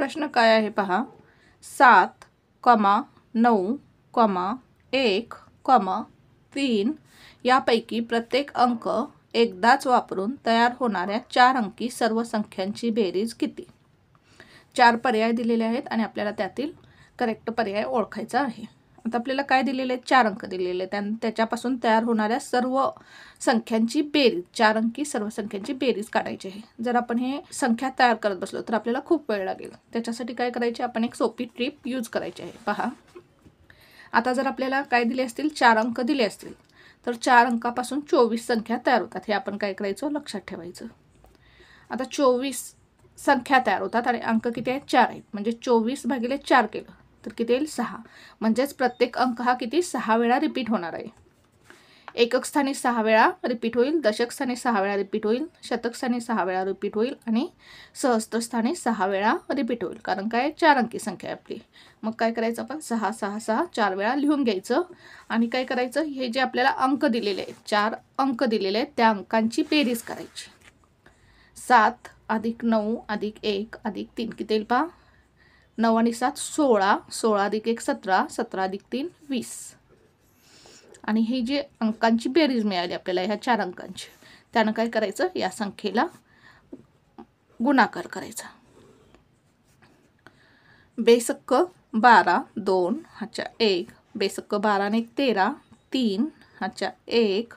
प्रश्न काय आहे पहा. 7,9,1,3 यापैकी प्रत्येक अंक एकदाच वापरून तयार होणाऱ्या 4 अंकी सर्व संख्यांची बेरीज किती. 4 पर्याय दिलेले आहेत आणि आपल्याला त्यातील करेक्ट पर्याय ओळखायचा आहे. आता आपल्याला काय दिलेले आहेत, 4 अंक दिलेले आहेत. त्याच्यापासून तयार होणाऱ्या सर्व संख्यांची बेरीज, 4 अंकी सर्व संख्यांची बेरीज काढायची आहे. जर आपण हे संख्या तयार करत बसलो तर आपल्याला खूप वेळ लागेल. त्याच्यासाठी काय करायचे, आपण एक सोपी ट्रिप यूज करायची आहे. पहा, आता जर आपल्याला काय दिले असतील, 4 अंक दिले असतील तर 4 अंकापासून 24 संख्या तयार होतात. हे आपण काय करायचं, लक्षात ठेवायचं. आता 24 संख्या तयार होतात आणि अंक किती आहेत, 4 आहेत. म्हणजे 24 भागिले 4 केलं तर किती येईल, 6. म्हणजेच प्रत्येक अंक हा किती 6 वेळा रिपीट होणार आहे. एकक स्थानी 6 वेळा रिपीट होईल, दशक स्थानी 6 वेळा रिपीट होईल, शतक स्थानी 6 वेळा रिपीट होईल आणि सहस्त्र स्थानी 6 वेळा रिपीट होईल. कारण काय, 4 अंकी संख्या आहे आपली. मग काय करायचं, आपण 6 6 6 4 वेळा लिहून घ्यायचं आणि काय करायचं, हे जे आपल्याला अंक दिलेले आहेत, 4 अंक दिलेले आहेत, त्या अंकांची बेरीज करायची. 7 + 9 + 1 + 3 किती येईल पहा. 9 आणि 7 16, 16 + 1 17, 17 + 3 20. आणि ही जी अंकांची बेरीज मिळाली आपल्याला ह्या 4 अंकांची, त्यानं काय करायचं, या संख्येला गुणाकार करायचा. बेसक्क 12 2 * 1, बेसक्क 12 आणि 1 13, 3 * 1,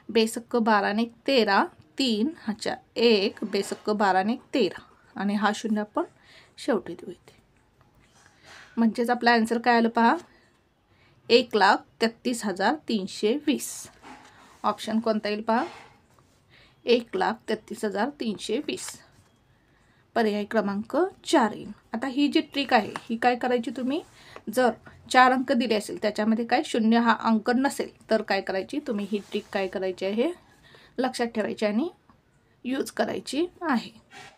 बेसक्क 12 आणि 1 13, 3 * 1, बेसक्क 12 आणि 1 13 आणि हा शून्य आपण शेवटी देऊ इथे. म्हणजेच आपला आन्सर काय आलं पहा, 1,33,320. ऑप्शन कोणता येईल पहा, 1,33,320. पर्याय क्रमांक 4 येईल. आता ही जी ट्रिक आहे ही काय करायची, तुम्ही जर 4 अंक दिले असेल त्याच्यामध्ये काय शून्य हा अंक नसेल तर काय करायची, तुम्ही ही ट्रिक काय करायची आहे लक्षात ठेवायची आणि यूज करायची आहे.